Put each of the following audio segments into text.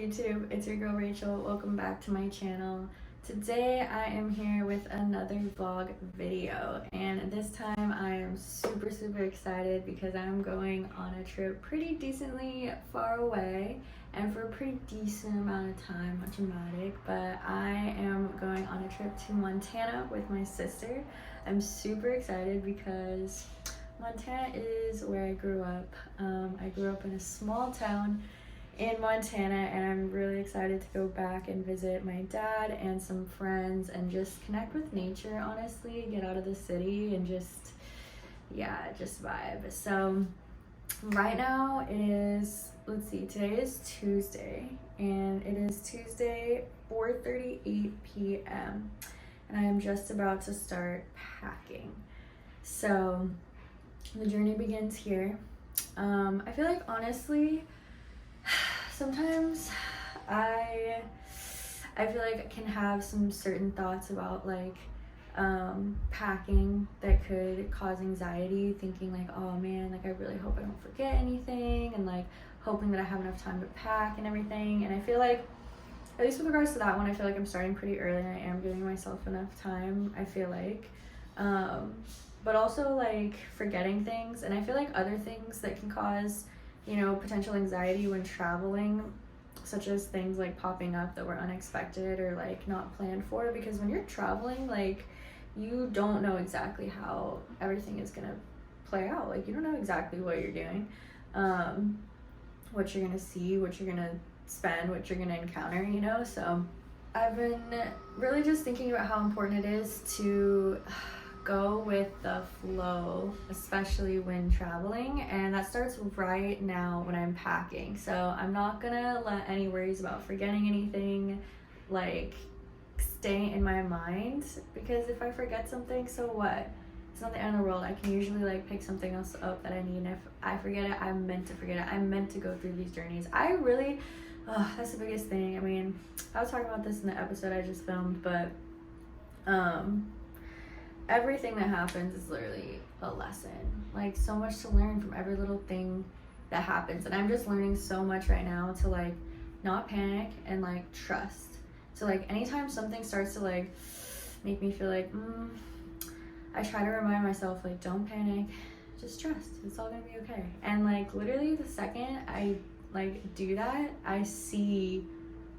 YouTube? It's your girl Rachel. Welcome back to my channel. Today I am here with another vlog video, and this time I am super excited because I'm going on a trip pretty decently far away and for a pretty decent amount of time, not dramatic, but I am going on a trip to Montana with my sister. I'm super excited because Montana is where I grew up. I grew up in a small town in Montana, and I'm really excited to go back and visit my dad and some friends and just connect with nature, honestly, get out of the city and just vibe. So right now it is, let's see, today is Tuesday, and it is Tuesday 4:38 p.m. and I am just about to start packing. So the journey begins here. I feel like, honestly, sometimes I feel like I can have some certain thoughts about like packing that could cause anxiety, thinking like, oh man, like I really hope I don't forget anything, and like hoping that I have enough time to pack and everything. And I feel like, at least with regards to that one, I feel like I'm starting pretty early and I am giving myself enough time, I feel like. But also like forgetting things, and I feel like other things that can cause, you know, potential anxiety when traveling, such as things like popping up that were unexpected or like not planned for, because when you're traveling, like, you don't know exactly how everything is gonna play out. Like, you don't know exactly what you're doing, what you're gonna see, what you're gonna spend, what you're gonna encounter, you know. So I've been really just thinking about how important it is to go with the flow, especially when traveling, and that starts right now when I'm packing. So I'm not gonna let any worries about forgetting anything like stay in my mind, because if I forget something, so what? It's not the end of the world. I can usually like pick something else up that I need, and if I forget it, I'm meant to forget it. I'm meant to go through these journeys. I really, that's the biggest thing. I mean, I was talking about this in the episode I just filmed, but everything that happens is literally a lesson. Like, so much to learn from every little thing that happens. And I'm just learning so much right now to like not panic and like trust. So like anytime something starts to like make me feel like I try to remind myself, like, don't panic, just trust, it's all gonna be okay. And like literally the second I like do that, I see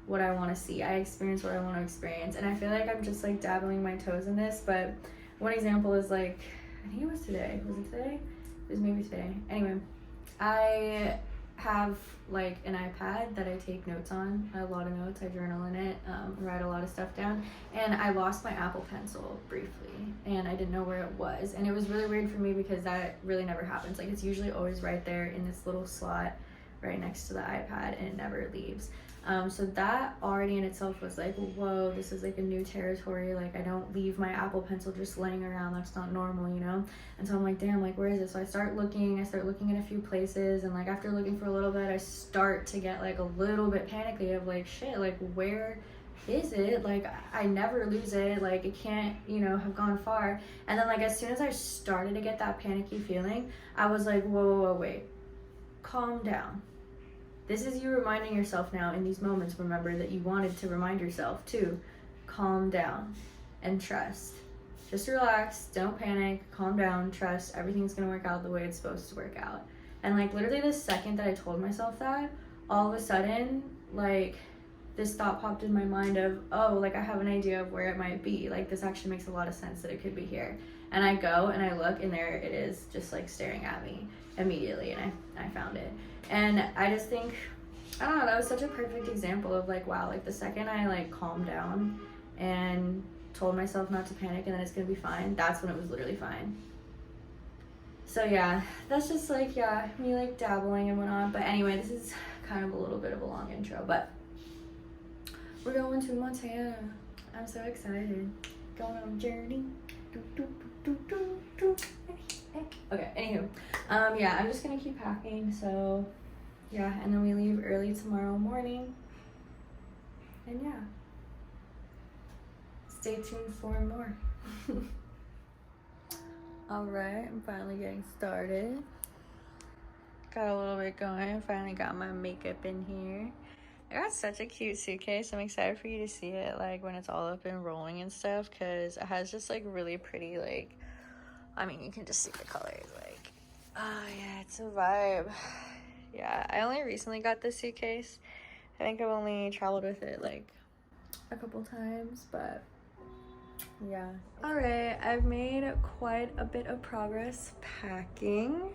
what I want to see, I experience what I want to experience. And I feel like I'm just like dabbling my toes in this, but one example is like, I think it was today. Was it today? It was maybe today. Anyway, I have like an iPad that I take notes on, a lot of notes. I journal in it, write a lot of stuff down. And I lost my Apple Pencil briefly, and I didn't know where it was. And it was really weird for me because that really never happens. Like, it's usually always right there in this little slot right next to the iPad, and it never leaves. So that already in itself was like, whoa, this is like a new territory. Like, I don't leave my Apple Pencil just laying around. That's not normal, you know? And so I'm like, damn, like, where is it? So I start looking in a few places, and like after looking for a little bit, I start to get like a little bit panicky of like, shit, like, where is it? Like, I never lose it. Like, it can't, you know, have gone far. And then like as soon as I started to get that panicky feeling, I was like, whoa, wait, calm down. This is you reminding yourself now in these moments, remember, that you wanted to remind yourself to calm down and trust. Just relax, don't panic, calm down, trust, everything's gonna work out the way it's supposed to work out. And like literally the second that I told myself that, all of a sudden, like, this thought popped in my mind of, oh, like, I have an idea of where it might be. Like, this actually makes a lot of sense that it could be here. And I go and I look, and there it is, just like staring at me immediately, and I found it. And I just think, I don't know, that was such a perfect example of like, wow, like the second I like calmed down and told myself not to panic and that it's gonna be fine, that's when it was literally fine. So yeah, that's just like, yeah, me like dabbling and whatnot. But anyway, this is kind of a little bit of a long intro, but we're going to Montana. I'm so excited. Going on a journey. Okay, anywho, yeah, I'm just gonna keep packing, so yeah, and then we leave early tomorrow morning, and yeah, stay tuned for more. Alright, I'm finally getting started. Got a little bit going, finally got my makeup in here. I got such a cute suitcase. I'm excited for you to see it, like, when it's all up and rolling and stuff, because it has just, like, really pretty, like, I mean, you can just see the colors, like, oh, yeah, it's a vibe. Yeah, I only recently got this suitcase. I think I've only traveled with it, like, a couple times, but, yeah. All right, I've made quite a bit of progress packing.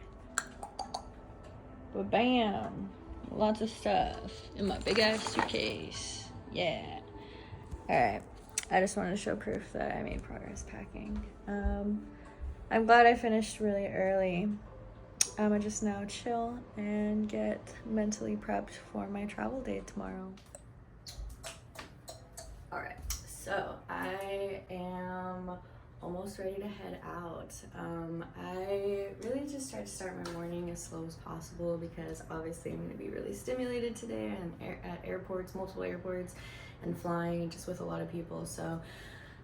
But bam! Lots of stuff in my big ass suitcase. Yeah. Alright. I just wanted to show proof that I made progress packing. I'm glad I finished really early. I just now chill and get mentally prepped for my travel day tomorrow. Alright, so I am almost ready to head out. I really just try to start my morning as slow as possible because obviously I'm going to be really stimulated today and at airports, multiple airports, and flying just with a lot of people. So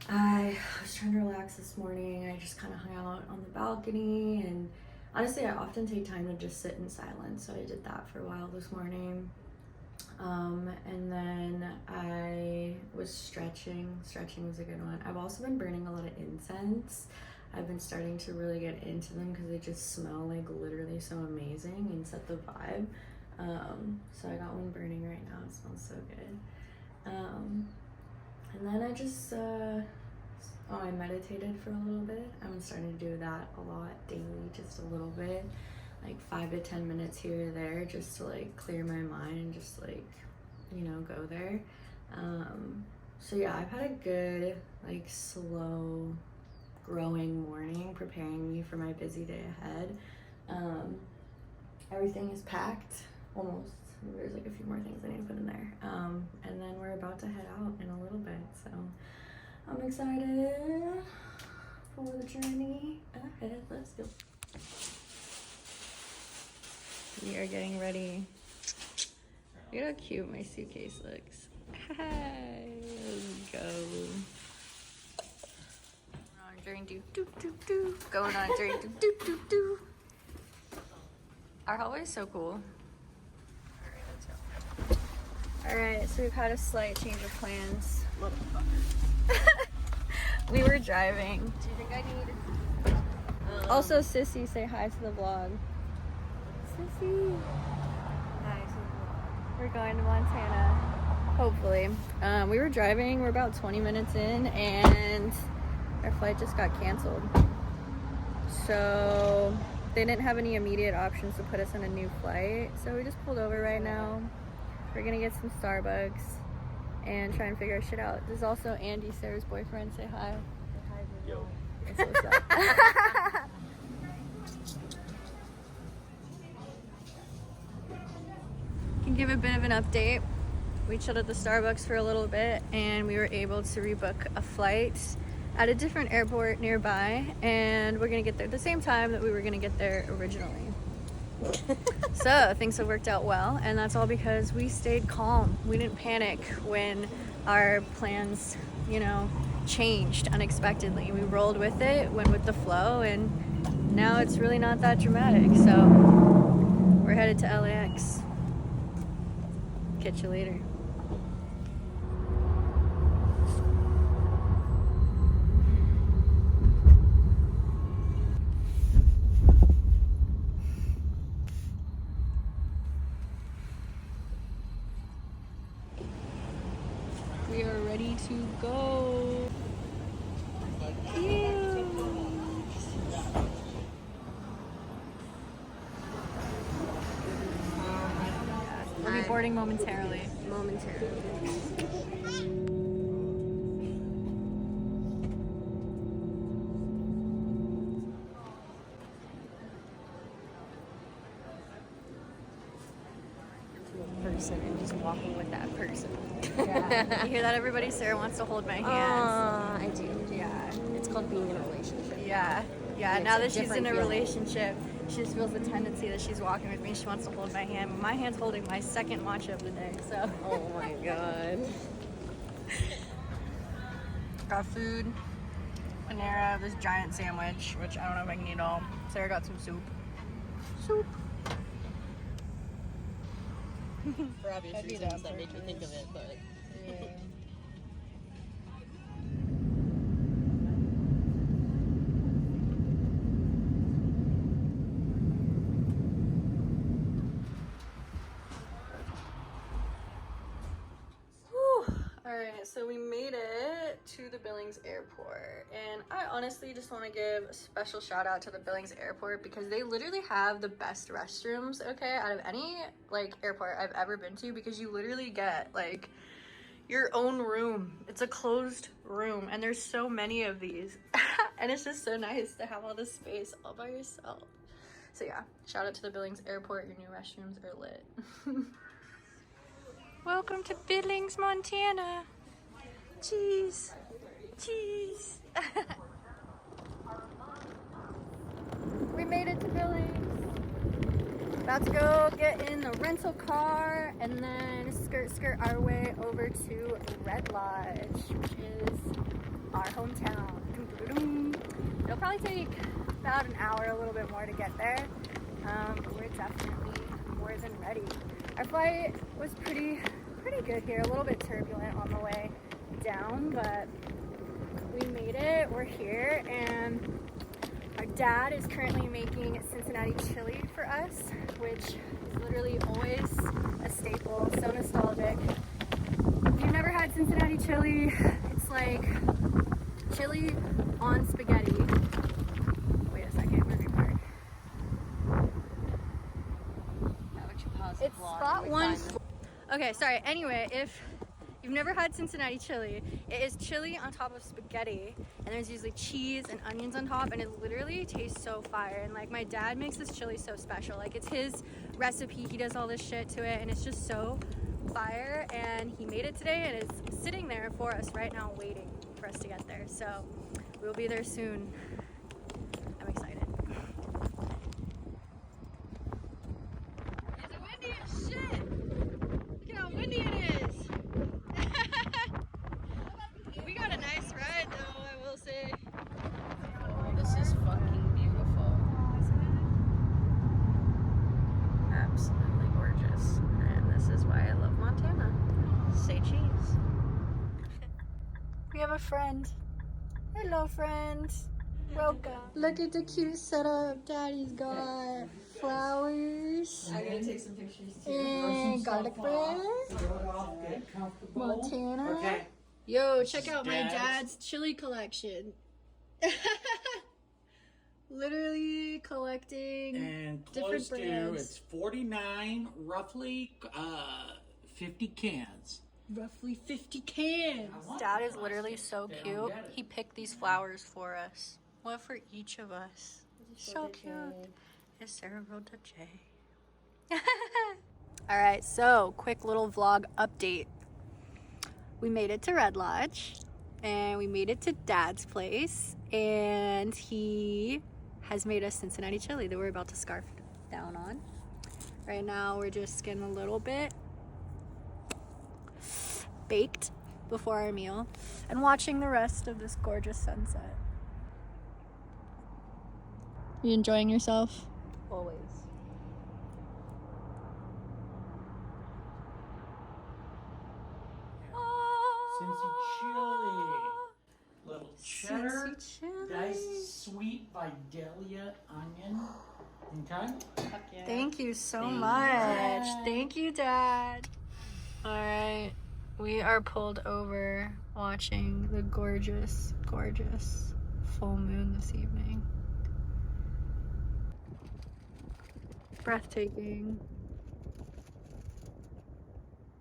I was trying to relax this morning. I just kind of hung out on the balcony, and honestly I often take time to just sit in silence, so I did that for a while this morning. And then I was stretching. Stretching was a good one. I've also been burning a lot of incense. I've been starting to really get into them because they just smell like literally so amazing and set the vibe. So I got one burning right now. It smells so good. And then I just, I meditated for a little bit. I'm starting to do that a lot daily, just a little bit. Like 5 to 10 minutes here or there, just to like clear my mind and just like, you know, go there. So yeah, I've had a good like slow growing morning preparing me for my busy day ahead. Everything is packed almost. There's like a few more things I need to put in there. And then we're about to head out in a little bit, so I'm excited for the journey ahead. Let's go. We are getting ready. Look at how cute my suitcase looks. Hi, let's go. Going on a journey, do. Going on a journey, do. Our hallway is so cool. Alright, let's go. Alright, so we've had a slight change of plans. We were driving. Do you think I need... Also, Sissy, say hi to the vlog. Sissy. Nice. We're going to Montana, hopefully. We were driving, we're about 20 minutes in, and our flight just got canceled. So they didn't have any immediate options to put us on a new flight. So we just pulled over right now. We're gonna get some Starbucks and try and figure our shit out. There's also Andy, Sarah's boyfriend. Say hi. Yo. That's what's up. Can give a bit of an update. We chilled at the Starbucks for a little bit and we were able to rebook a flight at a different airport nearby, and we're gonna get there at the same time that we were gonna get there originally. So things have worked out well, and that's all because we stayed calm. We didn't panic when our plans, you know, changed unexpectedly. We rolled with it, went with the flow, and now it's really not that dramatic. So we're headed to LAX. Catch you later. We are ready to go. We'll be boarding momentarily. Person and just walking with that person. Yeah. You hear that, everybody? Sarah wants to hold my hands. I do. Yeah. It's called being in a relationship. Yeah. Yeah. It's now a that she's in a different feeling. relationship, she just feels the tendency that she's walking with me. She wants to hold my hand. My hand's holding my second matcha of the day. So. Oh my god. Got food. Panera, this giant sandwich, which I don't know if I can eat all. Sarah got some soup. For obvious reasons that made me think of it, but... Yeah. Alright, so we made it to the Billings airport, and I honestly just want to give a special shout out to the Billings airport because they literally have the best restrooms, okay, out of any like airport I've ever been to, because you literally get like your own room. It's a closed room, and there's so many of these and it's just so nice to have all this space all by yourself. So yeah, shout out to the Billings airport. Your new restrooms are lit. Welcome to Billings, Montana. Cheese. Cheese. We made it to Billings. About to go get in the rental car and then skirt our way over to Red Lodge, which is our hometown. It'll probably take about an hour, a little bit more to get there. But we're definitely more than ready. Our flight was pretty good here, a little bit turbulent on the way down, but we made it. We're here, and our dad is currently making Cincinnati Chili for us, which is literally always a staple, so nostalgic. If you've never had Cincinnati Chili, it's like chili on spaghetti. Wait a second, movie part. It's spot one. Okay, sorry. Anyway, if you've never had Cincinnati chili, it is chili on top of spaghetti, and there's usually cheese and onions on top, and it literally tastes so fire. And like, my dad makes this chili so special. Like, it's his recipe. He does all this shit to it, and it's just so fire. And he made it today, and it's sitting there for us right now, waiting for us to get there. So we'll be there soon. I'm excited. It's windy as shit. Look at how windy it is. We got a nice ride though, I will say. Oh, this is fucking beautiful. Absolutely gorgeous. And this is why I love Montana. Say cheese. We have a friend. Hello, friend. Welcome. Look at the cute setup Daddy's got. Flowers. I'm gonna take some pictures too. And garlic bread. Montana. Okay. Yo, check out my dad's chili collection. Literally collecting and different close to brands. it's 49, roughly 50 cans. Roughly 50 cans. Dad is literally so cute. He picked these flowers for us. One for each of us. So cute. Is Sarah Rhoda J. Alright, so quick little vlog update. We made it to Red Lodge, and we made it to Dad's place, and he has made us Cincinnati chili that we're about to scarf down on. Right now we're just getting a little bit baked before our meal and watching the rest of this gorgeous sunset. You enjoying yourself? Always. Cincy chili. Little cheddar. Cincy chili. Diced sweet Vidalia onion. Okay? Yeah. Thank you so Thank you, much. Dad. Thank you, Dad. All right, we are pulled over watching the gorgeous, gorgeous full moon this evening. Breathtaking.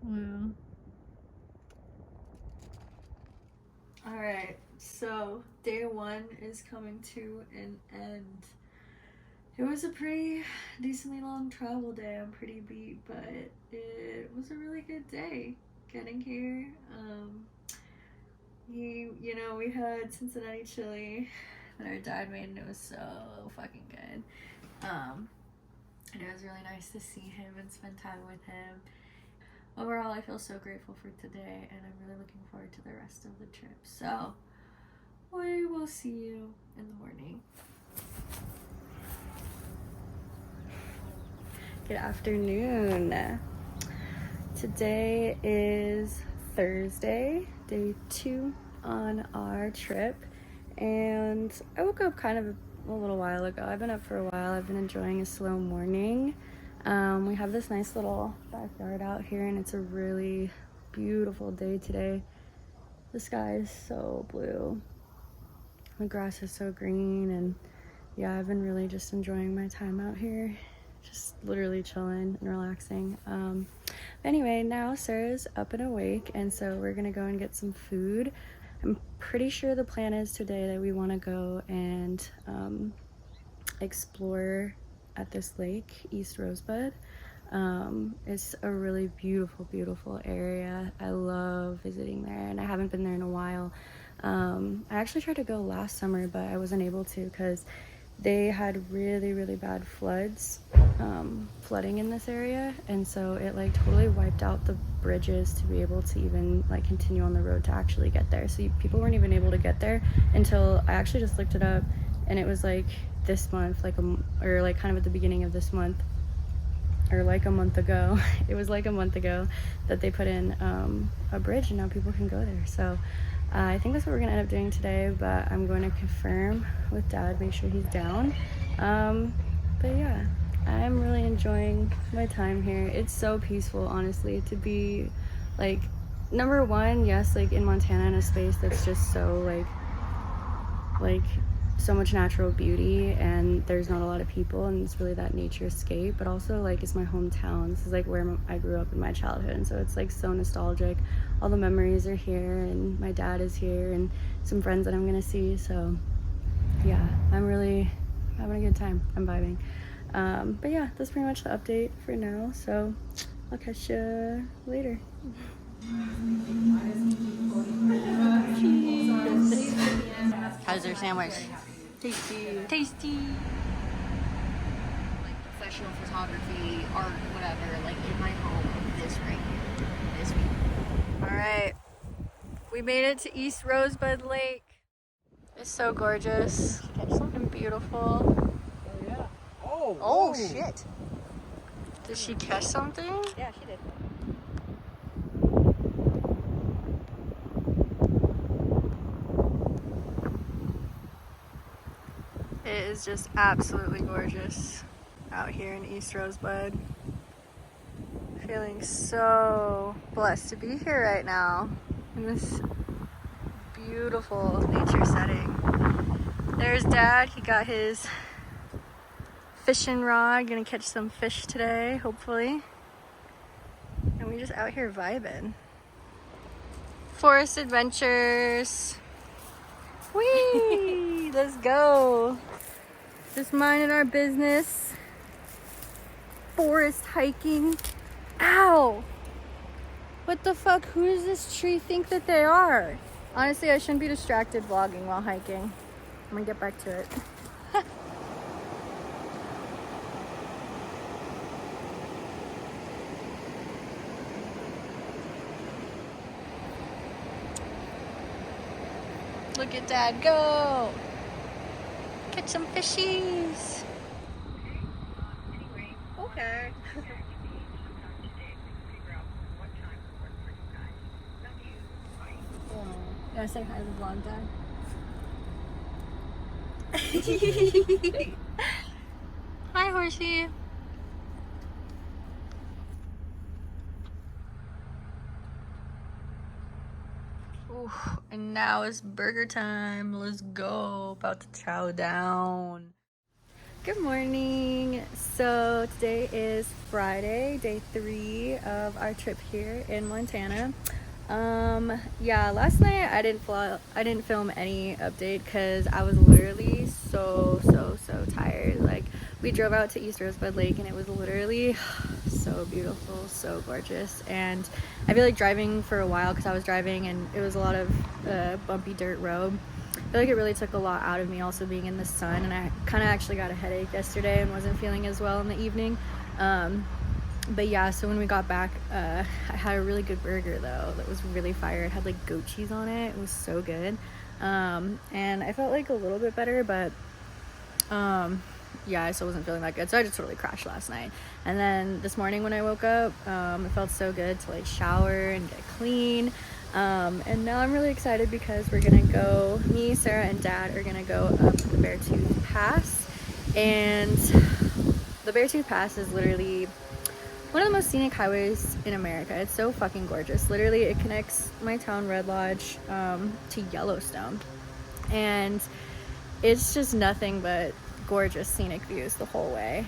Wow. All right, so day one is coming to an end. It was a pretty decently long travel day. I'm pretty beat, but it was a really good day getting here. We had Cincinnati chili that our dad made, and it was so fucking good. And it was really nice to see him and spend time with him. Overall, I feel so grateful for today, and I'm really looking forward to the rest of the trip. So, we will see you in the morning. Good afternoon. Today is Thursday, day 2 on our trip, and I woke up kind of a little while ago. I've been up for a while. I've been enjoying a slow morning. We have this nice little backyard out here, and it's a really beautiful day today. The sky is so blue. The grass is so green, and yeah, I've been really just enjoying my time out here. Just literally chilling and relaxing. Anyway, now Sarah's up and awake, and so we're gonna go and get some food. I'm pretty sure the plan is today that we want to go and explore at this lake, East Rosebud. It's a really beautiful area. I love visiting there, and I haven't been there in a while. I actually tried to go last summer, but I wasn't able to because they had really bad flooding in this area, and so it like totally wiped out the bridges to be able to even like continue on the road to actually get there. So people weren't even able to get there until I actually just looked it up, and it was like this month, or like kind of at the beginning of this month, or like a month ago. It was like a month ago that they put in a bridge, and now people can go there. So I think that's what we're gonna end up doing today, but I'm going to confirm with Dad, make sure he's down. But yeah, I'm really enjoying my time here. It's so peaceful, honestly, to be like, number one, yes, like in Montana, in a space that's just so like so much natural beauty, and there's not a lot of people, and it's really that nature escape. But also, like, it's my hometown. This is like where I grew up in my childhood, and so it's like so nostalgic. All the memories are here, and my dad is here, and some friends that I'm gonna see. So yeah, I'm really having a good time. I'm vibing. But yeah, that's pretty much the update for now, so I'll catch you later. How's their sandwich? Tasty. Like professional photography, art, whatever, like in my home, this right here, this week. All right, we made it to East Rosebud Lake. It's so gorgeous and beautiful. Oh, yeah. Oh, Oh, whoa. shit. Did she catch something? Yeah, she did. It is just absolutely gorgeous out here in East Rosebud. Feeling so blessed to be here right now in this beautiful nature setting. There's Dad. He got his fishing rod. Gonna catch some fish today, hopefully. And we just out here vibing. Forest adventures. Whee! Let's go. Just minding our business. Forest hiking. Ow! What the fuck? Who does this tree think that they are? Honestly, I shouldn't be distracted vlogging while hiking. I'm gonna get back to it. Look at Dad go! Catch some fishies! Okay. Gotta say hi to the vlog, Dad. Hi, horsey. Ooh, and now it's burger time. Let's go. About to chow down. Good morning. So today is Friday, day 3 of our trip here in Montana. Yeah, last night I didn't film any update because I was literally so tired. Like, we drove out to East Rosebud Lake, and it was literally so beautiful, so gorgeous. And I feel like driving for a while, because I was driving and it was a lot of bumpy dirt road. I feel like it really took a lot out of me, also being in the sun, and I kind of actually got a headache yesterday and wasn't feeling as well in the evening. But yeah, so when we got back, I had a really good burger though that was really fire. It had like goat cheese on it. It was so good. And I felt like a little bit better, but Yeah, I still wasn't feeling that good, so I just totally crashed last night. And then this morning when I woke up, it felt so good to like shower and get clean. And now I'm really excited because we're gonna go, me, Sarah, and Dad are gonna go up the Beartooth Pass. And the Beartooth Pass is literally one of the most scenic highways in America. It's so fucking gorgeous. Literally, it connects my town, Red Lodge, to Yellowstone. And it's just nothing but gorgeous scenic views the whole way,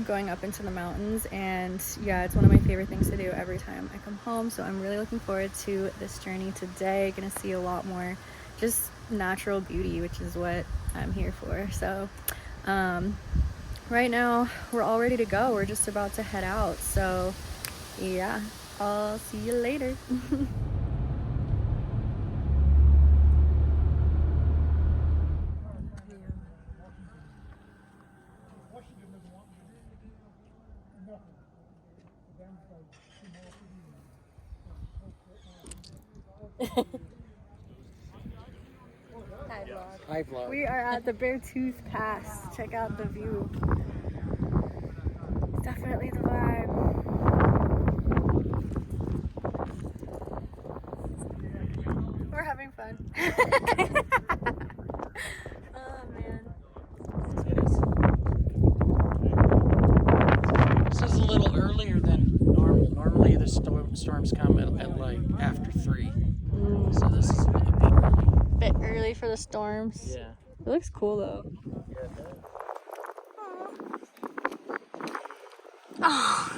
going up into the mountains. And yeah, it's one of my favorite things to do every time I come home, so I'm really looking forward to this journey today. Gonna see a lot more just natural beauty, which is what I'm here for. So right now we're all ready to go. We're just about to head out, so yeah, I'll see you later. Hi, vlog. We are at the Beartooth Pass. Check out the view. It's definitely the vibe. We're having fun. Oh man. This is a little earlier than normal. Normally the storms come at like after 3. So this is a bit early. Bit early for the storms. Yeah. It looks cool though. Yeah, it does. Oh.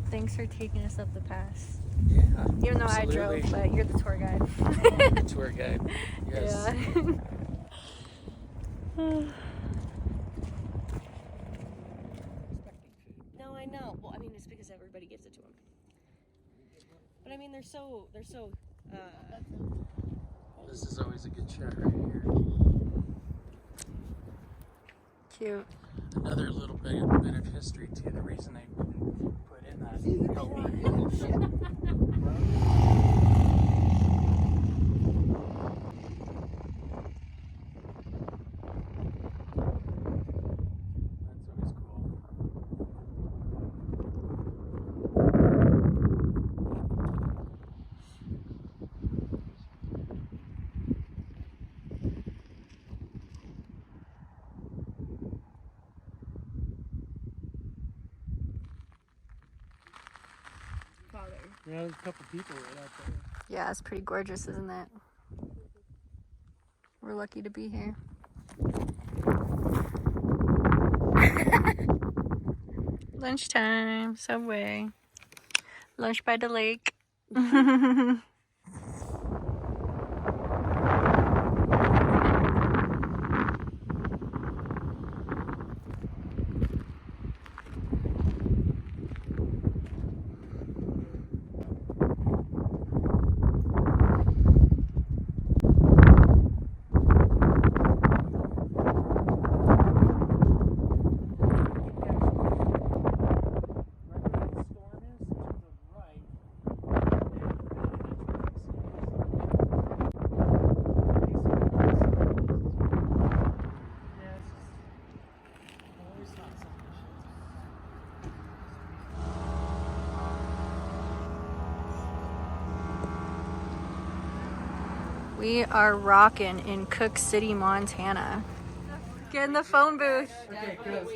Thanks for taking us up the pass. Yeah. Even though absolutely. I drove, but you're the tour guide. The tour guide. Yes. Yeah. No, I know. Well, I mean, it's because everybody gives it to them. But I mean, they're so. This is always a good shot right here. Cute. Another little bit of history too. The reason they put in that LB. That's always cool. Yeah, there's a couple people right out there. Yeah, it's pretty gorgeous, isn't it? We're lucky to be here. Lunchtime, Subway. Lunch by the lake. We are rocking in Cooke City, Montana. Get in the phone booth. Okay, good.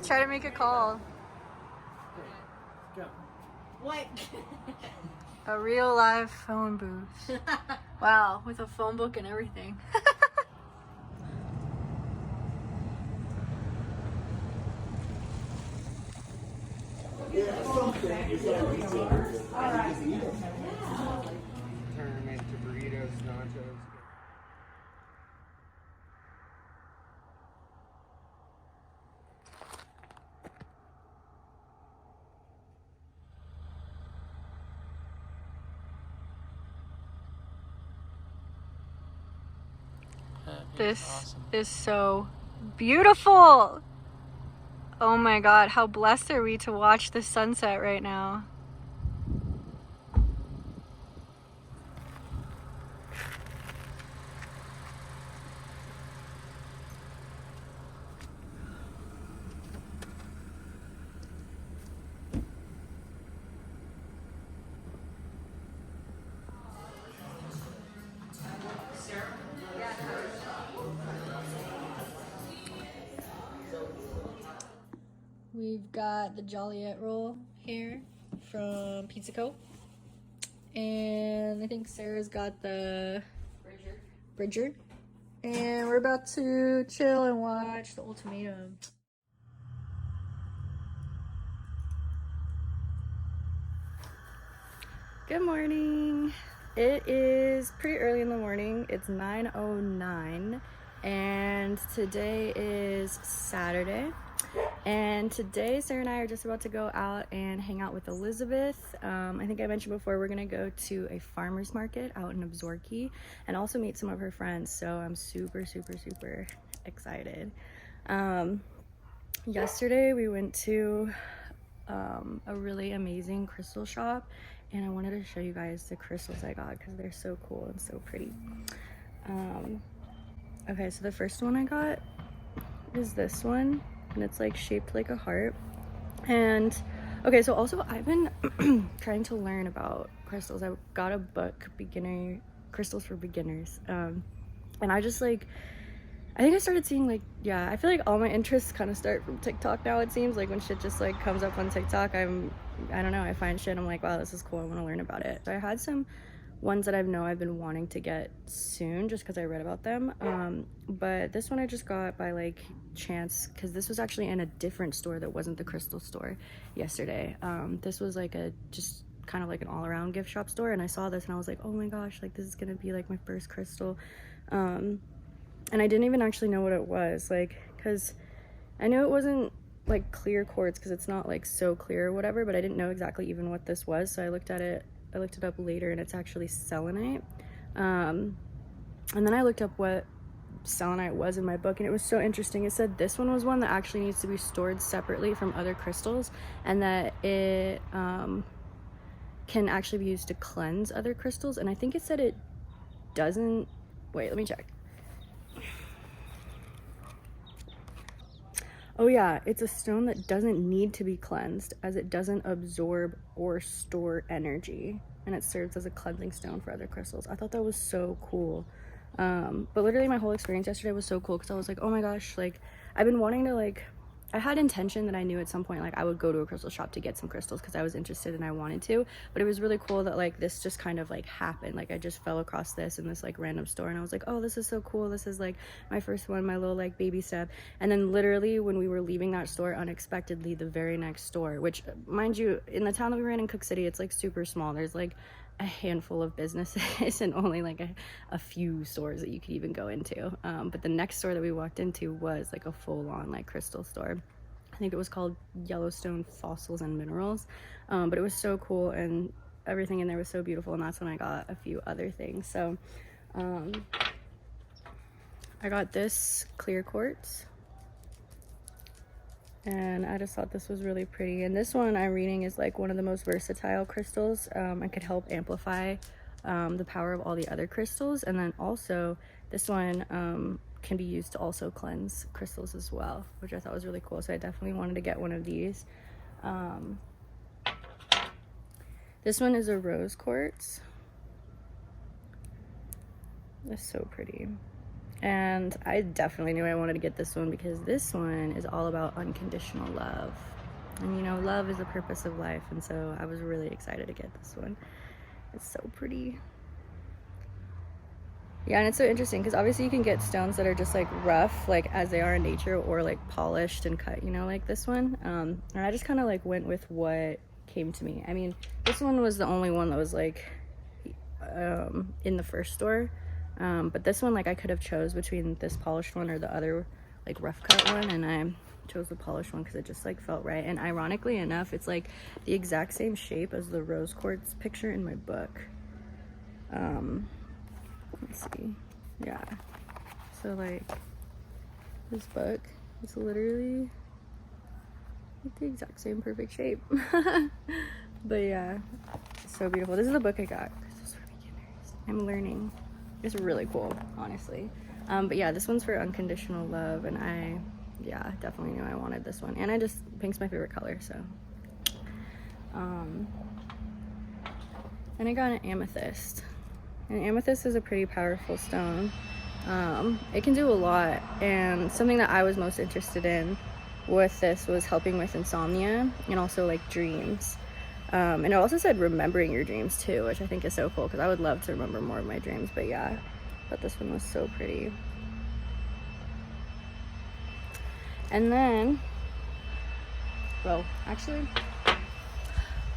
Try to make a call. Go. What? A real live phone booth. Wow, with a phone book and everything. Turn into burritos, nachos. This awesome. is so beautiful. Oh my god, how blessed are we to watch the sunset right now? We've got the Joliet roll here from Pizza Co. And I think Sarah's got the Bridger. And we're about to chill and watch The Ultimatum. Good morning. It is pretty early in the morning. It's 9:09 and today is Saturday. And today Sarah and I are just about to go out and hang out with Elizabeth. I think I mentioned before we're gonna go to a farmer's market out in Absarokee and also meet some of her friends. So I'm super excited. Yesterday we went to a really amazing crystal shop, and I wanted to show you guys the crystals I got because they're so cool and so pretty. Okay, so the first one I got is this one, and it's like shaped like a heart. And okay, so also I've been trying to learn about crystals. I got a book, Crystals for Beginners, and I just like, I think I started seeing like, yeah, I feel like all my interests kind of start from TikTok now. It seems like when shit just like comes up on TikTok, I don't know, I find shit, I'm like, wow, this is cool, I want to learn about it. So I had some ones that I've been wanting to get soon just because I read about them, but this one I just got by like chance because this was actually in a different store that wasn't the crystal store yesterday. This was like just kind of like an all-around gift shop store, and I saw this and I was like, oh my gosh, like this is gonna be like my first crystal. And I didn't even actually know what it was, like, because I knew it wasn't like clear quartz because it's not like so clear or whatever, but I didn't know exactly even what this was. So I looked it up later, and it's actually selenite. And then I looked up what selenite was in my book, and it was so interesting. It said this one was one that actually needs to be stored separately from other crystals, and that it can actually be used to cleanse other crystals. And I think it said it doesn't, wait, let me check. Oh yeah, it's a stone that doesn't need to be cleansed as it doesn't absorb or store energy, and it serves as a cleansing stone for other crystals. I thought that was so cool. But literally my whole experience yesterday was so cool because I was like, oh my gosh, like I've been wanting to, like, I had intention that I knew at some point like I would go to a crystal shop to get some crystals because I was interested and I wanted to, but it was really cool that like this just kind of like happened. Like I just fell across this in this like random store, and I was like, oh, this is so cool, this is like my first one, my little like baby step. And then literally when we were leaving that store, unexpectedly the very next store, which mind you, in the town that we were in Cooke City, it's like super small, there's like a handful of businesses and only like a few stores that you could even go into, but the next store that we walked into was like a full-on like crystal store. I think it was called Yellowstone Fossils and Minerals, but it was so cool and everything in there was so beautiful, and that's when I got a few other things. So I got this clear quartz, and I just thought this was really pretty. And this one I'm reading is like one of the most versatile crystals. It could help amplify the power of all the other crystals. And then also this one can be used to also cleanse crystals as well, which I thought was really cool. So I definitely wanted to get one of these. This one is a rose quartz. It's so pretty. And I definitely knew I wanted to get this one because this one is all about unconditional love. And you know, love is the purpose of life. And so I was really excited to get this one. It's so pretty. Yeah, and it's so interesting because obviously you can get stones that are just like rough, like as they are in nature, or like polished and cut, you know, like this one. And I just kind of like went with what came to me. I mean, this one was the only one that was like in the first store. But this one, like I could have chose between this polished one or the other like rough cut one, and I chose the polished one because it just like felt right. And ironically enough, it's like the exact same shape as the rose quartz picture in my book. Let's see. Yeah, so like this book, it's literally like the exact same perfect shape. But yeah, so beautiful. This is the book I got. Crystals for Beginners. I'm learning. It's really cool, honestly. But yeah, this one's for unconditional love, and I definitely knew I wanted this one. And pink's my favorite color, so. And I got an amethyst. And amethyst is a pretty powerful stone. It can do a lot, and something that I was most interested in with this was helping with insomnia and also like dreams. And it also said remembering your dreams too, which I think is so cool because I would love to remember more of my dreams. But yeah, but this one was so pretty. And then, well, actually,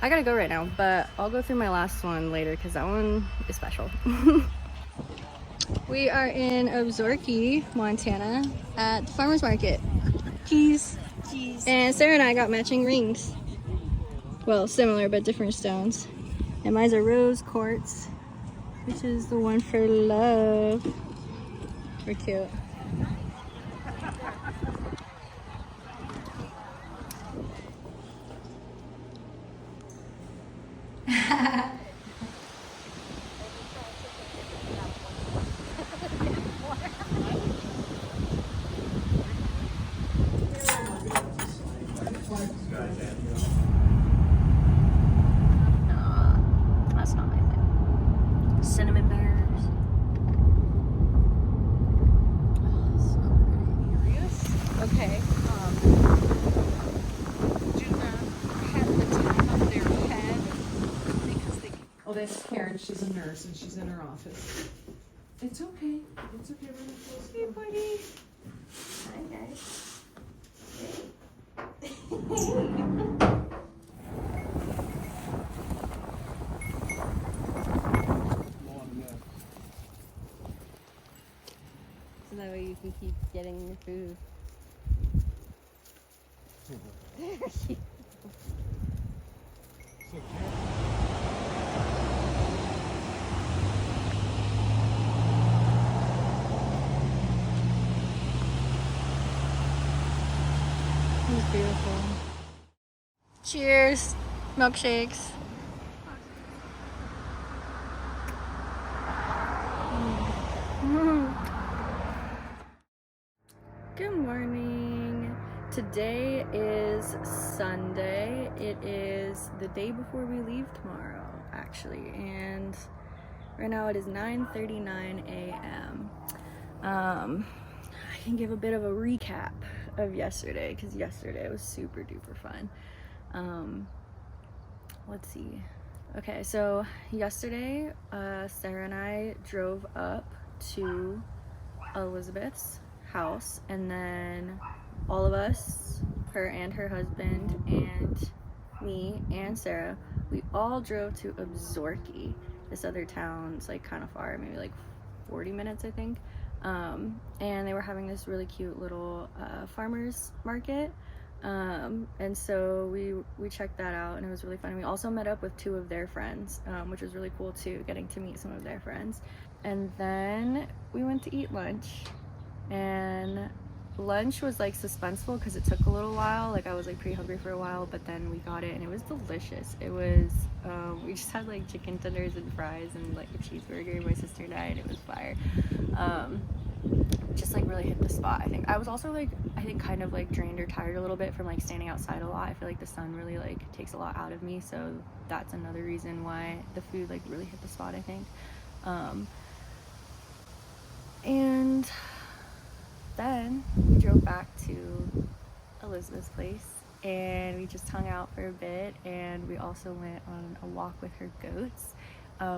I gotta go right now, but I'll go through my last one later because that one is special. We are in Absarokee, Montana at the farmer's market. Cheese. And Sarah and I got matching rings. Well, similar but different stones. And mine's a rose quartz, which is the one for love. We're cute. That's not my thing. Cinnamon bears. Oh, so pretty. Okay. Do not have the time on their head because they. Oh, that's Karen. She's a nurse and she's in her office. It's okay. It's okay. We're gonna close the door. Buddy. Hi, guys. So that way you can keep getting your food. It's beautiful. Cheers. Milkshakes. Good morning. Today is Sunday. It is the day before we leave tomorrow, actually, and right now it is 9:39 a.m. I can give a bit of a recap of yesterday because yesterday was super duper fun. Let's see. Okay, so yesterday, Sarah and I drove up to Elizabeth's house, and then all of us, her and her husband and me and Sarah, we all drove to Absarokee, this other town. It's like kind of far, maybe like 40 minutes I think. And they were having this really cute little farmers market, and so we checked that out, and it was really fun. We also met up with 2 of their friends, which was really cool too, getting to meet some of their friends. And then we went to eat lunch, and lunch was like suspenseful because it took a little while. Like I was like pretty hungry for a while, but then we got it and it was delicious. It was we just had like chicken tenders and fries and like a cheeseburger. My sister and I, and it was fire. Just like really hit the spot. I think I was also like, I think kind of like drained or tired a little bit from like standing outside a lot. I feel like the sun really like takes a lot out of me, so that's another reason why the food like really hit the spot, I think. And then we drove back to Elizabeth's place and we just hung out for a bit, and we also went on a walk with her goats.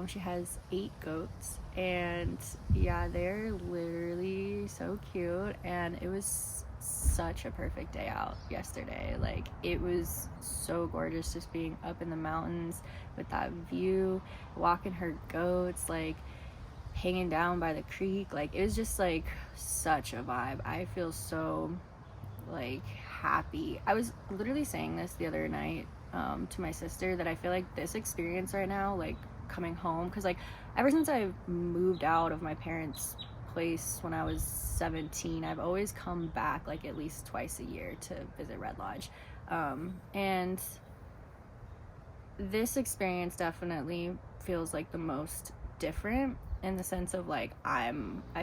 She has 8 goats, and yeah, they're literally so cute, and it was such a perfect day out yesterday. Like it was so gorgeous just being up in the mountains with that view, walking her goats, like hanging down by the creek. Like it was just like such a vibe. I feel so like happy. I was literally saying this the other night to my sister, that I feel like this experience right now, like coming home, because like ever since I moved out of my parents' place when I was 17, I've always come back like at least twice a year to visit Red Lodge, and this experience definitely feels like the most different, in the sense of like I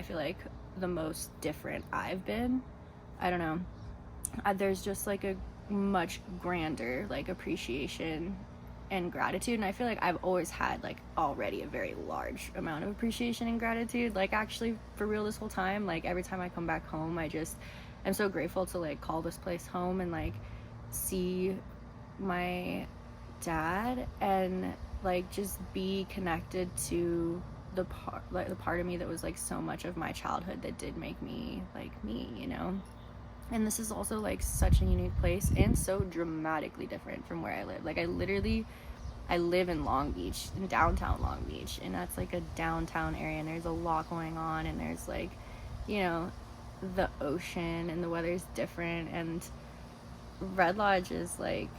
feel like the most different I've been. I don't know, there's just like a much grander like appreciation and gratitude, and I feel like I've always had like already a very large amount of appreciation and gratitude, like actually for real this whole time. Like every time I come back home, I just I'm so grateful to like call this place home and like see my dad and like just be connected to the part of me that was like so much of my childhood that did make me like me, you know. And this is also like such a unique place and so dramatically different from where I live. Like I live in Long Beach, in downtown Long Beach, and that's like a downtown area, and there's a lot going on, and there's like, you know, the ocean, and the weather's different. And Red Lodge is like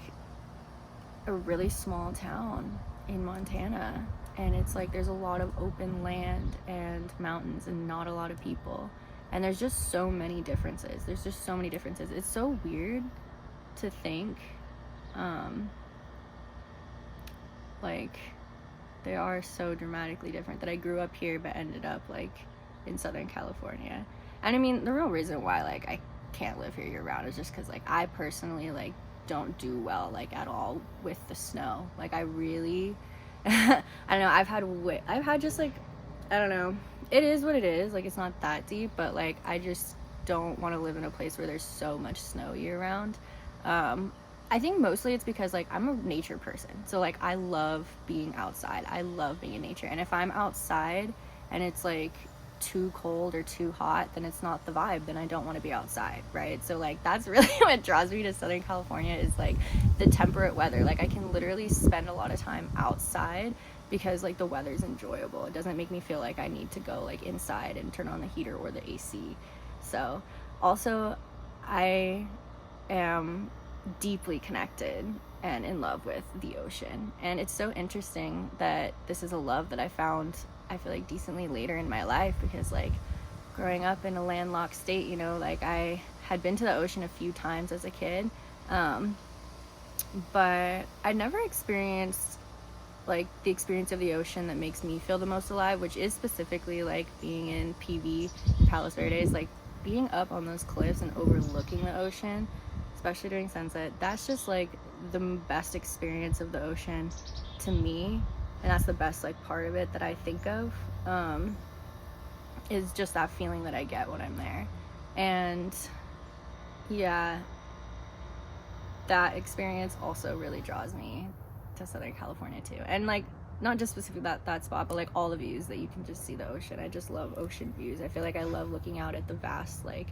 a really small town in Montana, and it's like there's a lot of open land and mountains and not a lot of people, and there's just so many differences. It's so weird to think like they are so dramatically different that I grew up here but ended up like in Southern California. And I mean, the real reason why like I can't live here year round is just because like I personally like don't do well like at all with the snow. Like I really I don't know, I've had just like, I don't know, it is what it is, like it's not that deep, but like I just don't want to live in a place where there's so much snow year round. I think mostly it's because like I'm a nature person, so like I love being outside, I love being in nature, and if I'm outside and it's like too cold or too hot, then it's not the vibe, then I don't want to be outside, right? So like that's really what draws me to Southern California is like the temperate weather. Like I can literally spend a lot of time outside because like the weather's enjoyable. It doesn't make me feel like I need to go like inside and turn on the heater or the AC. So also I am deeply connected and in love with the ocean, and it's so interesting that this is a love that I found, I feel like, decently later in my life, because like growing up in a landlocked state, you know, like I had been to the ocean a few times as a kid, but I never experienced like the experience of the ocean that makes me feel the most alive, which is specifically like being in PV in Palos Verdes, like being up on those cliffs and overlooking the ocean, especially during sunset. That's just like the best experience of the ocean to me, and that's the best like part of it that I think of, is just that feeling that I get when I'm there. And yeah, that experience also really draws me to Southern California too. And like not just specifically that spot, but like all the views that you can just see the ocean. I just love ocean views. I feel like I love looking out at the vast like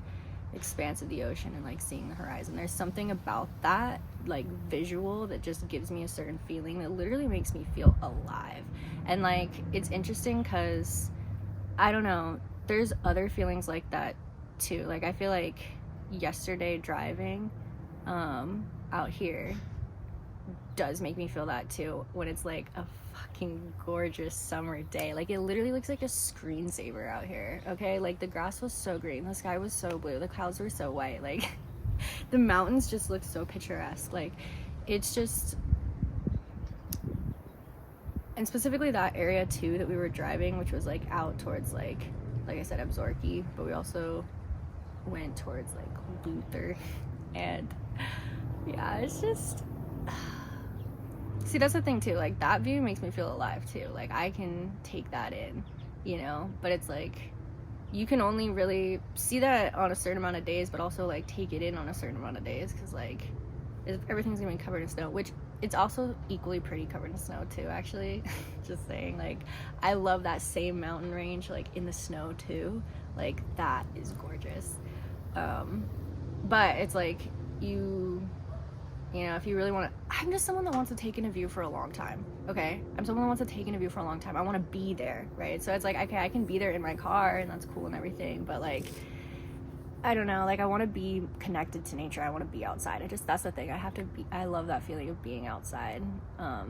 expanse of the ocean and like seeing the horizon. There's something about that like visual that just gives me a certain feeling that literally makes me feel alive. And like it's interesting because I don't know, there's other feelings like that too. Like I feel like yesterday driving out here does make me feel that too, when it's like a fucking gorgeous summer day. Like it literally looks like a screensaver out here, okay? Like the grass was so green, the sky was so blue, the clouds were so white, like the mountains just look so picturesque. Like it's just, and specifically that area too that we were driving, which was like out towards like I said, Absarokee, but we also went towards like Butte, and yeah, it's just see, that's the thing too, like that view makes me feel alive too. Like I can take that in, you know, but it's like you can only really see that on a certain amount of days, but also like take it in on a certain amount of days, because like everything's gonna be covered in snow, which it's also equally pretty covered in snow too, actually. Just saying, like I love that same mountain range like in the snow too. Like that is gorgeous. But it's like you know, if you really want to, I'm just someone that wants to take in a view for a long time, okay? I'm someone that wants to take in a view for a long time. I want to be there, right? So it's like, okay, I can be there in my car and that's cool and everything, but like, I don't know, like I want to be connected to nature. I want to be outside. That's the thing. I love that feeling of being outside. But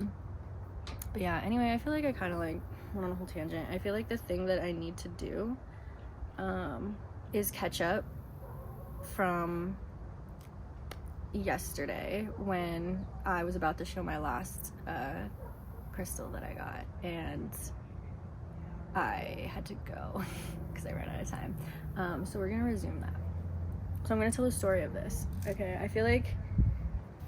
yeah, anyway, I feel like I kind of like went on a whole tangent. I feel like the thing that I need to do is catch up from yesterday when I was about to show my last crystal that I got, and I had to go because I ran out of time. So we're gonna resume that. So I'm gonna tell the story of this. Okay, I feel like,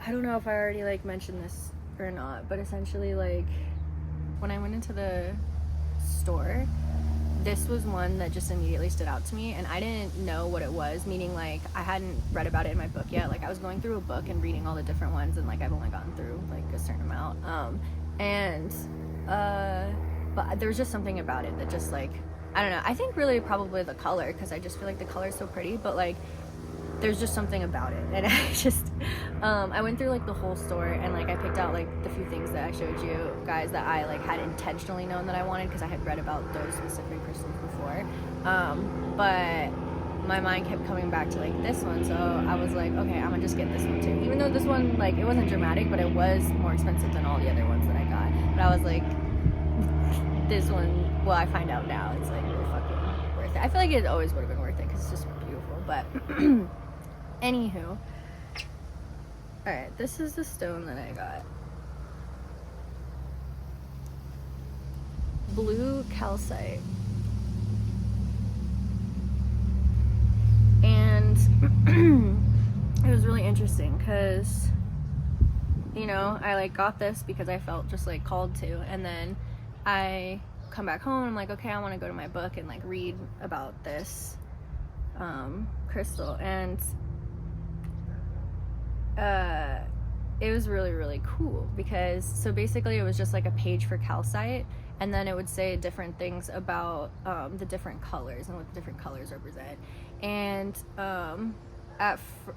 I don't know if I already like mentioned this or not, but essentially like when I went into the store, this was one that just immediately stood out to me, and I didn't know what it was, meaning like I hadn't read about it in my book yet. Like I was going through a book and reading all the different ones, and like I've only gotten through like a certain amount. But there's just something about it that just like, I don't know, I think really probably the color, because I just feel like the color is so pretty, but like there's just something about it. And I just I went through like the whole store, and like I picked out like the few things that I showed you guys that I like had intentionally known that I wanted, because I had read about those specific crystals before, but my mind kept coming back to like this one, so I was like, okay, I'm gonna just get this one too, even though this one, like, it wasn't dramatic, but it was more expensive than all the other ones that I got. But I was like, this one, well, I find out now it's like really fucking worth it. I feel like it always would have been worth it because it's just beautiful. But anywho, alright, this is the stone that I got. Blue calcite. And it was really interesting because, you know, I like got this because I felt just like called to, and then I come back home and I'm like, okay, I want to go to my book and like read about this crystal, and it was really, really cool because, so basically it was just like a page for calcite, and then it would say different things about the different colors and what the different colors represent. And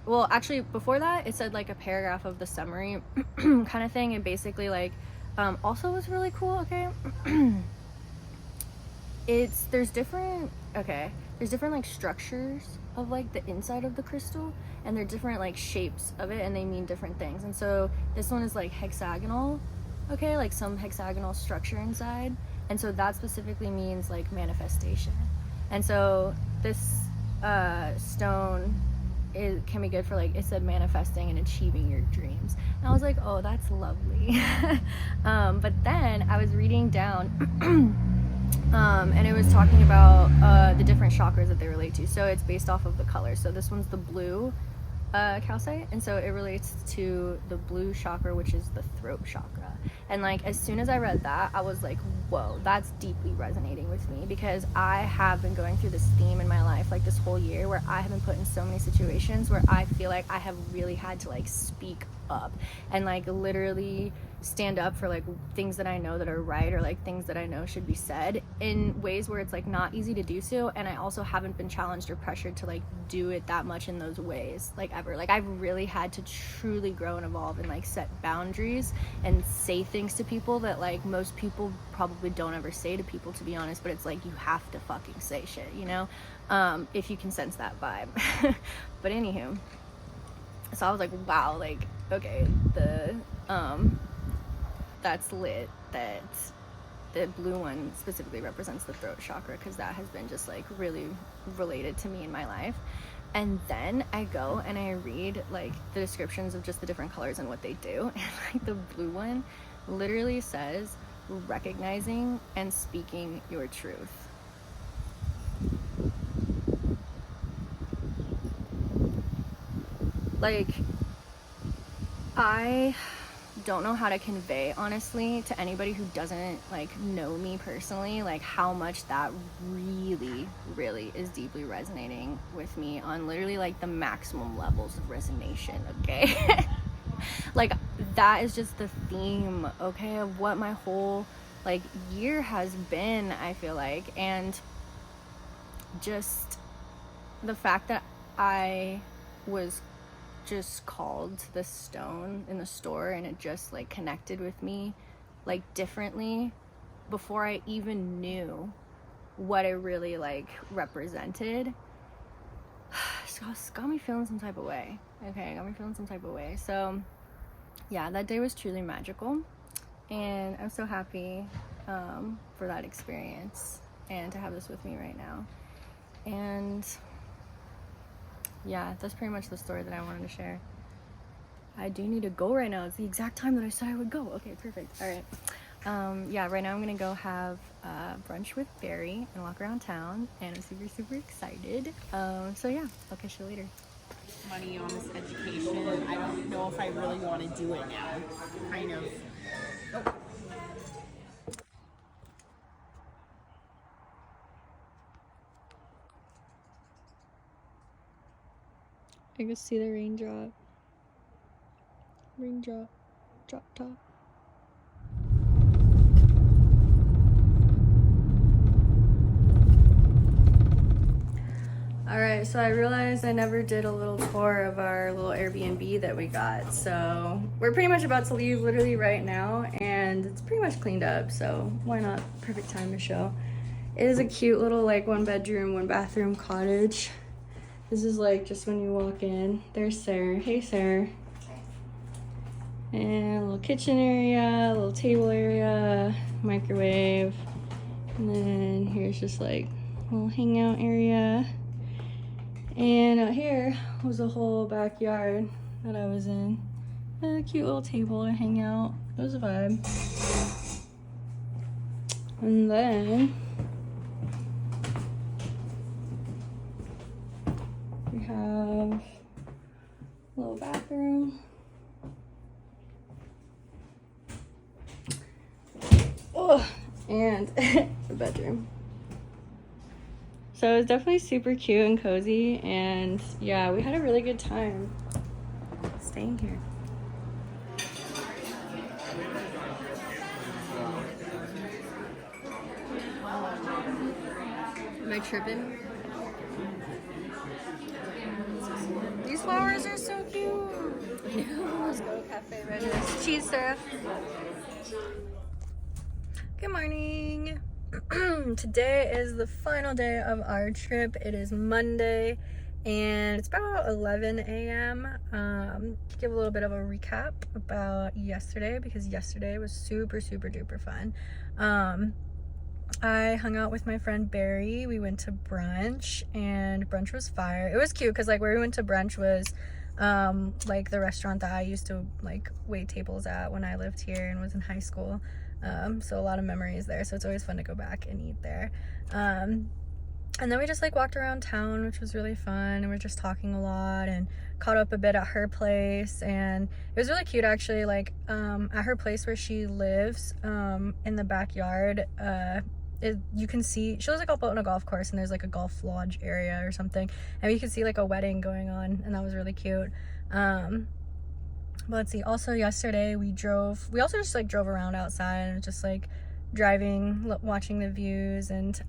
well, actually before that it said like a paragraph of the summary kind of thing, and basically like also was really cool. Okay. There's different like structures of like the inside of the crystal, and they're different like shapes of it, and they mean different things. And so this one is like hexagonal, okay, like some hexagonal structure inside, and so that specifically means like manifestation. And so this stone, it can be good for, like, it said manifesting and achieving your dreams, and I was like, oh, that's lovely. But then I was reading down and it was talking about the different chakras that they relate to. So it's based off of the color. So this one's the blue calcite, and so it relates to the blue chakra, which is the throat chakra. And like as soon as I read that, I was like, whoa, that's deeply resonating with me, because I have been going through this theme in my life like this whole year where I have been put in so many situations where I feel like I have really had to like speak up and like literally stand up for like things that I know that are right, or like things that I know should be said, in ways where it's like not easy to do so. And I also haven't been challenged or pressured to like do it that much in those ways like ever. Like I've really had to truly grow and evolve and like set boundaries and say things to people that like most people probably don't ever say to people, to be honest. But it's like you have to fucking say shit, you know, if you can sense that vibe. But anywho, so I was like, wow, like okay, that's lit that the blue one specifically represents the throat chakra, because that has been just like really related to me in my life. And then I go and I read like the descriptions of just the different colors and what they do, and like the blue one literally says recognizing and speaking your truth. Like, I don't know how to convey, honestly, to anybody who doesn't like know me personally, like how much that really, really is deeply resonating with me on literally like the maximum levels of resonation, okay? Like that is just the theme, okay, of what my whole like year has been, I feel like. And just the fact that I was just called to the stone in the store, and it just like connected with me like differently before I even knew what it really like represented. It's got me feeling some type of way. Okay, got me feeling some type of way. So yeah, that day was truly magical, and I'm so happy for that experience and to have this with me right now. And yeah, that's pretty much the story that I wanted to share. I do need to go right now. It's the exact time that I said I would go. Okay, perfect. All right. Yeah, right now I'm gonna go have brunch with Barry and walk around town, and I'm super, super excited. So yeah, I'll catch you later. Money on this education. I don't know if I really want to do it now. Kind of. Oh. I can see the raindrop. Raindrop. Drop top. Alright, so I realized I never did a little tour of our little Airbnb that we got. So we're pretty much about to leave literally right now, and it's pretty much cleaned up, so why not? Perfect time to show. It is a cute little like 1-bedroom, 1-bathroom cottage. This is like just when you walk in. There's Sarah. Hey Sarah. And a little kitchen area, a little table area, microwave. And then here's just like a little hangout area. And out here was a whole backyard that I was in. A cute little table to hang out. It was a vibe. And then we have a little bathroom. Oh, and the bedroom. So it was definitely super cute and cozy, and yeah, we had a really good time staying here. Am I tripping? These flowers are so cute. Let's go to Cafe Regis. Cheese, Sarah. Good morning. Today is the final day of our trip. It is Monday and it's about 11 a.m. Give a little bit of a recap about yesterday, because yesterday was super duper fun. I hung out with my friend Barry. We went to brunch, and brunch was fire. It was cute because like where we went to brunch was like the restaurant that I used to like wait tables at when I lived here and was in high school. So a lot of memories there, so it's always fun to go back and eat there. And then we just like walked around town, which was really fun, and we were just talking a lot and caught up a bit at her place. And it was really cute actually, like at her place where she lives, in the backyard, you can see she lives like up on a golf course, and there's like a golf lodge area or something, and you can see like a wedding going on, and that was really cute. But let's see, also yesterday we also just like drove around outside and just like driving, watching the views. And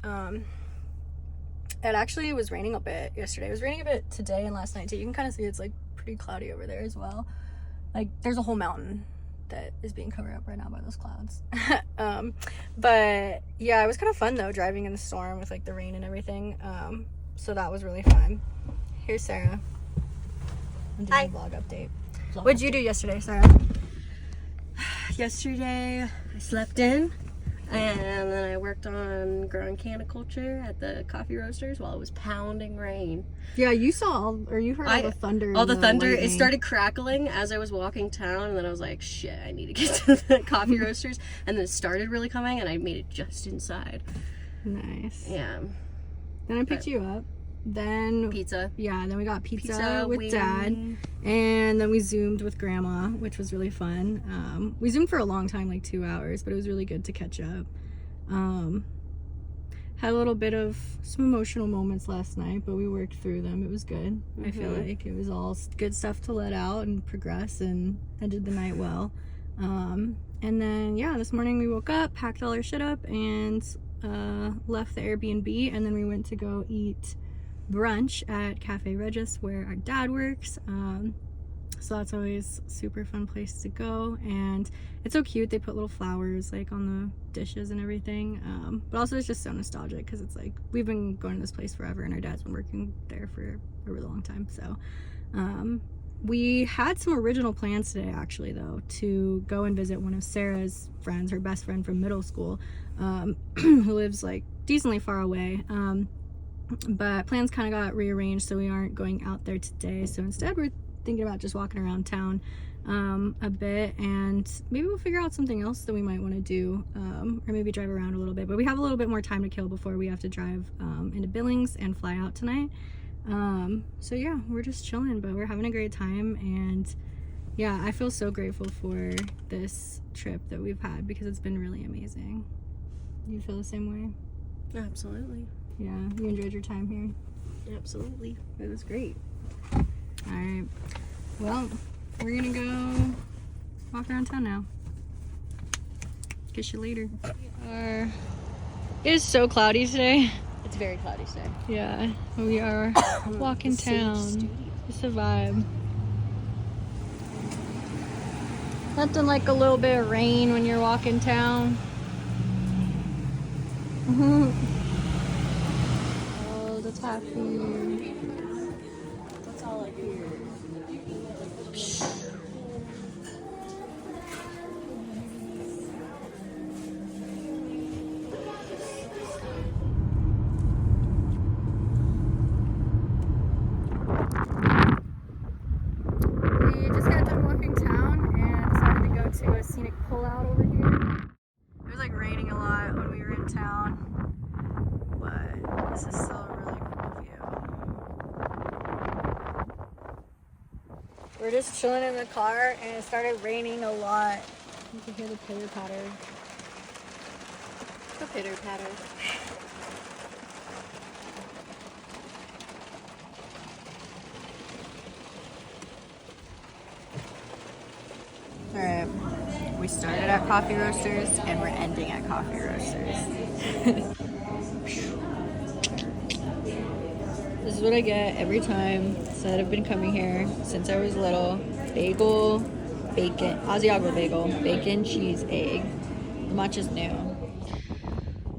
it actually was raining a bit yesterday. It was raining a bit today and last night too. You can kind of see it's like pretty cloudy over there as well. Like there's a whole mountain that is being covered up right now by those clouds. But yeah, it was kind of fun though, driving in the storm with like the rain and everything. So that was really fun. Here's Sarah. I'm doing a vlog update. What'd you do yesterday, Sarah? Yesterday, I slept in, and then I worked on growing caniculture at the coffee roasters while it was pounding rain. Yeah, you saw you heard all the thunder. All the thunder. lightning. It started crackling as I was walking town, and then I was like, shit, I need to get to the coffee roasters. And then it started really coming, and I made it just inside. Nice. Yeah. Then I picked you up. Then pizza. Yeah, then we got pizza with Dad, and then we zoomed with Grandma, which was really fun. We zoomed for a long time, like 2 hours, but it was really good to catch up. Had a little bit of some emotional moments last night, but we worked through them. It was good. I feel like it was all good stuff to let out and progress, and ended the night well. And then yeah, this morning we woke up, packed all our shit up, and left the Airbnb, and then we went to go eat brunch at Cafe Regis where our dad works. So that's always a super fun place to go, and it's so cute. They put little flowers like on the dishes and everything, but also it's just so nostalgic because it's like we've been going to this place forever, and our dad's been working there for a really long time. So we had some original plans today actually though, to go and visit one of Sarah's friends, her best friend from middle school, who lives like decently far away. But plans kind of got rearranged, so we aren't going out there today. So instead we're thinking about just walking around town a bit, and maybe we'll figure out something else that we might want to do, or maybe drive around a little bit. But we have a little bit more time to kill before we have to drive into Billings and fly out tonight. So yeah, we're just chilling, but we're having a great time. And yeah, I feel so grateful for this trip that we've had, because it's been really amazing. You feel the same way? Absolutely. Yeah, you enjoyed your time here? Absolutely. It was great. Alright. Well, we're gonna go walk around town now. Catch you later. It is so cloudy today. It's very cloudy today. Yeah, we are walking town. It's a vibe. Nothing like a little bit of rain when you're walking town. Oh, the taffy. That's all I hear. We just got done walking town and decided to go to a scenic pullout over here. It was like raining a lot when we were in town, but this is still a really cool view. We're just chilling in the car and it started raining a lot. You can hear the pitter patter. The pitter patter. Alright, we started at Coffee Roasters and we're ending at Coffee Roasters. This is what I get every time since I've been coming here since I was little. Bagel, bacon, Asiago bagel, bacon, cheese, egg. The matcha's new.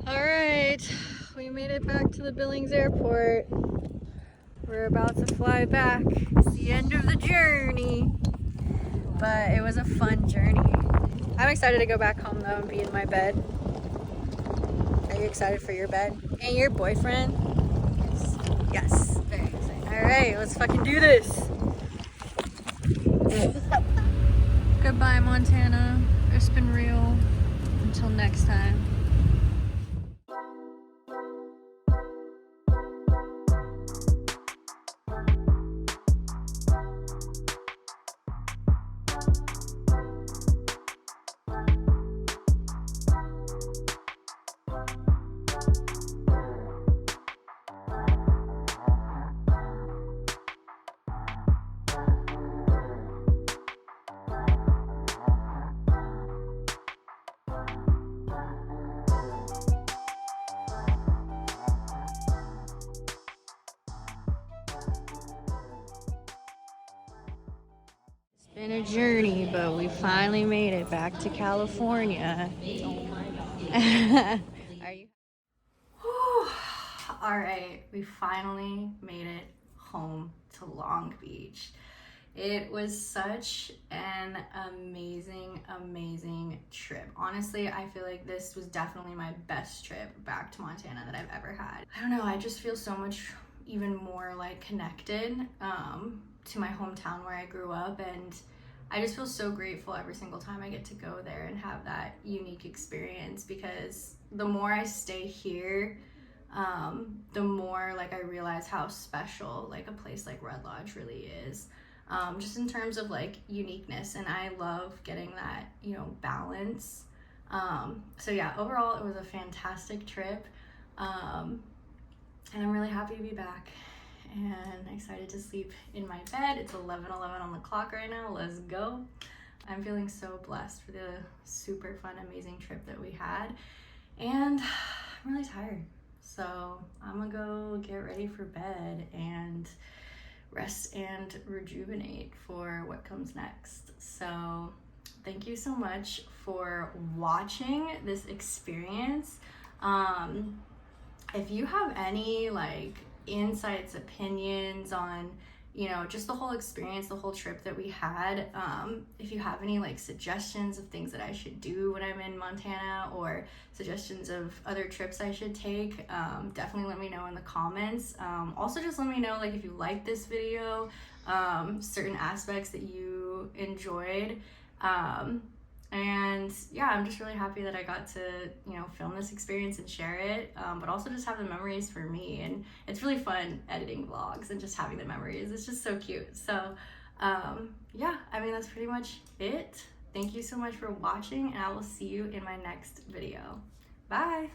Alright, we made it back to the Billings airport. We're about to fly back. It's the end of the journey. But it was a fun journey. I'm excited to go back home though and be in my bed. Are you excited for your bed? And your boyfriend? Yes. Yes. Very excited. Alright, let's fucking do this. Goodbye, Montana. It's been real. Until next time. Been a journey, but we finally made it back to California. Are you? All right, we finally made it home to Long Beach. It was such an amazing trip. Honestly, I feel like this was definitely my best trip back to Montana that I've ever had. I don't know, I just feel so much even more like connected to my hometown where I grew up, and I just feel so grateful every single time I get to go there and have that unique experience, because the more I stay here, the more like I realize how special like a place like Red Lodge really is, just in terms of like uniqueness, and I love getting that, you know, balance. So yeah, overall it was a fantastic trip, and I'm really happy to be back and excited to sleep in my bed. It's 11:11 on the clock right now. Let's go. I'm feeling so blessed for the super fun, amazing trip that we had, and I'm really tired. So I'm gonna go get ready for bed and rest and rejuvenate for what comes next. So thank you so much for watching this experience. If you have any like insights, opinions on, you know, just the whole experience, the whole trip that we had, if you have any like suggestions of things that I should do when I'm in Montana, or suggestions of other trips I should take, definitely let me know in the comments. Also just let me know like if you liked this video, certain aspects that you enjoyed, and yeah, I'm just really happy that I got to, you know, film this experience and share it, but also just have the memories for me. And it's really fun editing vlogs and just having the memories. It's just so cute. So yeah, I mean, that's pretty much it. Thank you so much for watching, and I will see you in my next video. Bye.